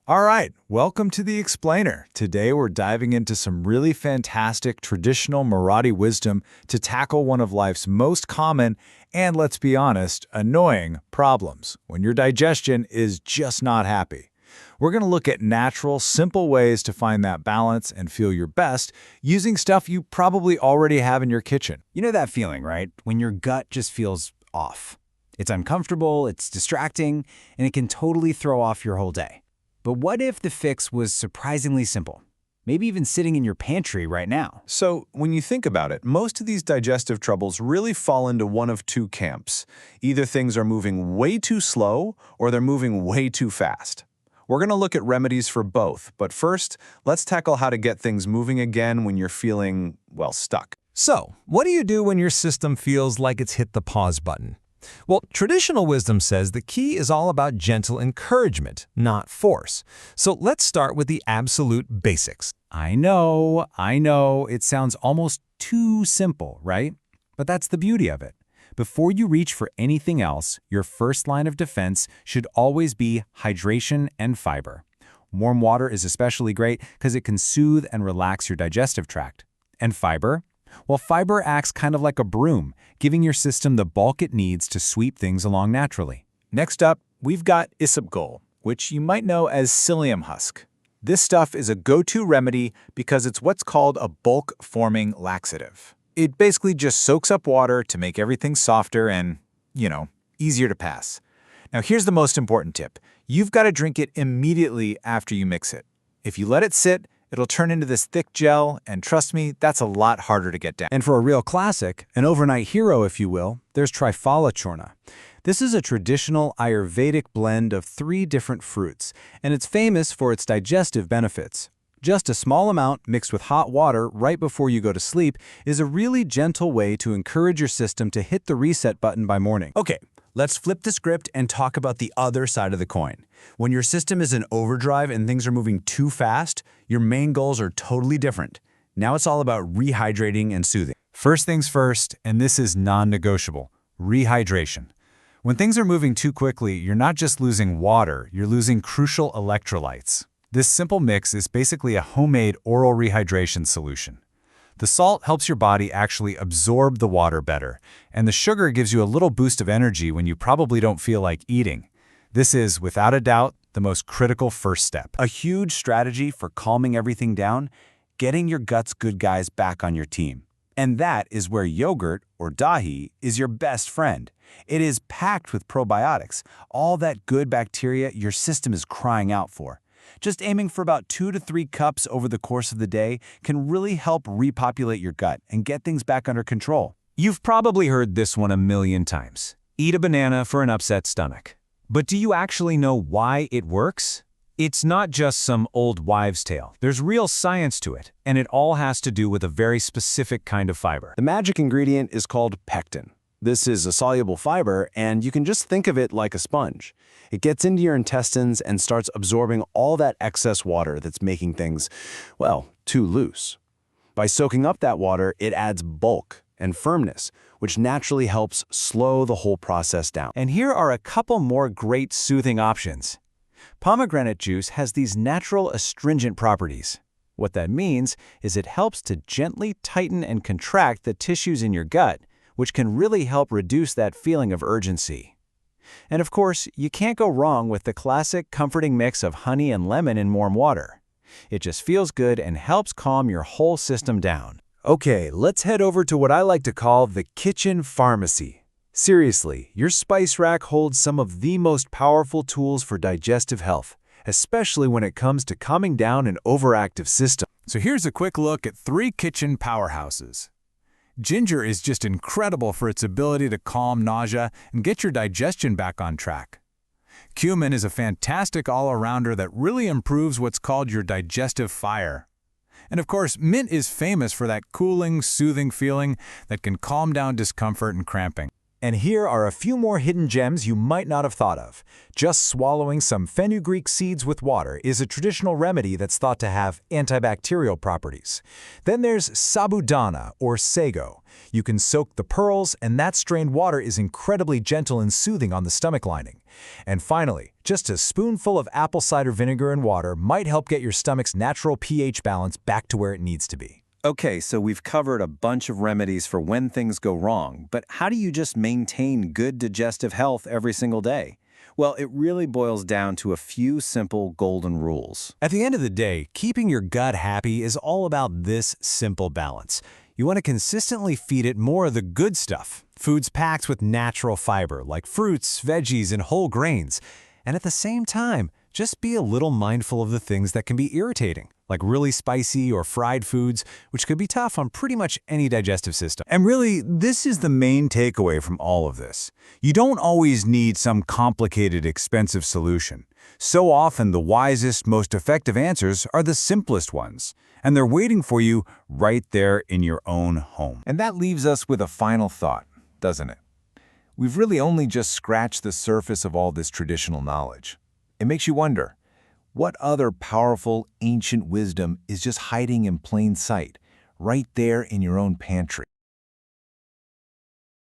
All right, welcome to The Explainer. Today we're diving into some really fantastic traditional Marathi wisdom to tackle one of life's most common and, let's be honest, annoying problems when your digestion is just not happy. We're going to look at natural, simple ways to find that balance and feel your best using stuff you probably already have in your kitchen. You know that feeling, right? When your gut just feels off. It's uncomfortable, it's distracting, and it can totally throw off your whole day. But what if the fix was surprisingly simple? Maybe even sitting in your pantry right now. So, when you think about it, most of these digestive troubles really fall into one of two camps. Either things are moving way too slow, or they're moving way too fast. We're going to look at remedies for both, but first, let's tackle how to get things moving again when you're feeling, well, stuck. So, what do you do when your system feels like it's hit the pause button? Well, traditional wisdom says the key is all about gentle encouragement, not force. So let's start with the absolute basics. I know, it sounds almost too simple, right? But that's the beauty of it. Before you reach for anything else, your first line of defense should always be hydration and fiber. Warm water is especially great because it can soothe and relax your digestive tract. And fiber? Well, fiber acts kind of like a broom, giving your system the bulk it needs to sweep things along naturally. Next up, we've got isbag, which you might know as psyllium husk. This stuff is a go-to remedy because it's what's called a bulk-forming laxative. It basically just soaks up water to make everything softer and, easier to pass. Now here's the most important tip. You've got to drink it immediately after you mix it. If you let it sit, it'll turn into this thick gel, and trust me, that's a lot harder to get down. And for a real classic, an overnight hero if you will, there's Triphala Churna. This is a traditional Ayurvedic blend of 3 different fruits, and it's famous for its digestive benefits. Just a small amount mixed with hot water right before you go to sleep is a really gentle way to encourage your system to hit the reset button by morning. Okay, let's flip the script and talk about the other side of the coin. When your system is in overdrive and things are moving too fast, your main goals are totally different. Now it's all about rehydrating and soothing. First things first, and this is non-negotiable, rehydration. When things are moving too quickly, you're not just losing water, you're losing crucial electrolytes. This simple mix is basically a homemade oral rehydration solution. The salt helps your body actually absorb the water better, and the sugar gives you a little boost of energy when you probably don't feel like eating. This is, without a doubt, the most critical first step. A huge strategy for calming everything down, getting your gut's good guys back on your team. And that is where yogurt, or dahi, is your best friend. It is packed with probiotics, all that good bacteria your system is crying out for. Just aiming for about 2 to 3 cups over the course of the day can really help repopulate your gut and get things back under control. You've probably heard this one a million times. Eat a banana for an upset stomach. But do you actually know why it works? It's not just some old wives' tale. There's real science to it, and it all has to do with a very specific kind of fiber. The magic ingredient is called pectin. This is a soluble fiber, and you can just think of it like a sponge. It gets into your intestines and starts absorbing all that excess water that's making things, well, too loose. By soaking up that water, it adds bulk and firmness, which naturally helps slow the whole process down. And here are a couple more great soothing options. Pomegranate juice has these natural astringent properties. What that means is it helps to gently tighten and contract the tissues in your gut, which can really help reduce that feeling of urgency. And of course, you can't go wrong with the classic comforting mix of honey and lemon in warm water. It just feels good and helps calm your whole system down. Okay, let's head over to what I like to call the kitchen pharmacy. Seriously, your spice rack holds some of the most powerful tools for digestive health, especially when it comes to calming down an overactive system. So here's a quick look at 3 kitchen powerhouses. Ginger is just incredible for its ability to calm nausea and get your digestion back on track. Cumin is a fantastic all-arounder that really improves what's called your digestive fire. And of course, mint is famous for that cooling, soothing feeling that can calm down discomfort and cramping. And here are a few more hidden gems you might not have thought of. Just swallowing some fenugreek seeds with water is a traditional remedy that's thought to have antibacterial properties. Then there's sabudana, or sago. You can soak the pearls, and that strained water is incredibly gentle and soothing on the stomach lining. And finally, just a spoonful of apple cider vinegar and water might help get your stomach's natural pH balance back to where it needs to be. Okay, so we've covered a bunch of remedies for when things go wrong, but how do you just maintain good digestive health every single day? Well, it really boils down to a few simple golden rules. At the end of the day, keeping your gut happy is all about this simple balance. You want to consistently feed it more of the good stuff, foods packed with natural fiber like fruits, veggies, and whole grains. And at the same time, just be a little mindful of the things that can be irritating, like really spicy or fried foods, which could be tough on pretty much any digestive system. And really, this is the main takeaway from all of this. You don't always need some complicated, expensive solution. So often, the wisest, most effective answers are the simplest ones, and they're waiting for you right there in your own home. And that leaves us with a final thought, doesn't it? We've really only just scratched the surface of all this traditional knowledge. It makes you wonder, what other powerful, ancient wisdom is just hiding in plain sight, right there in your own pantry?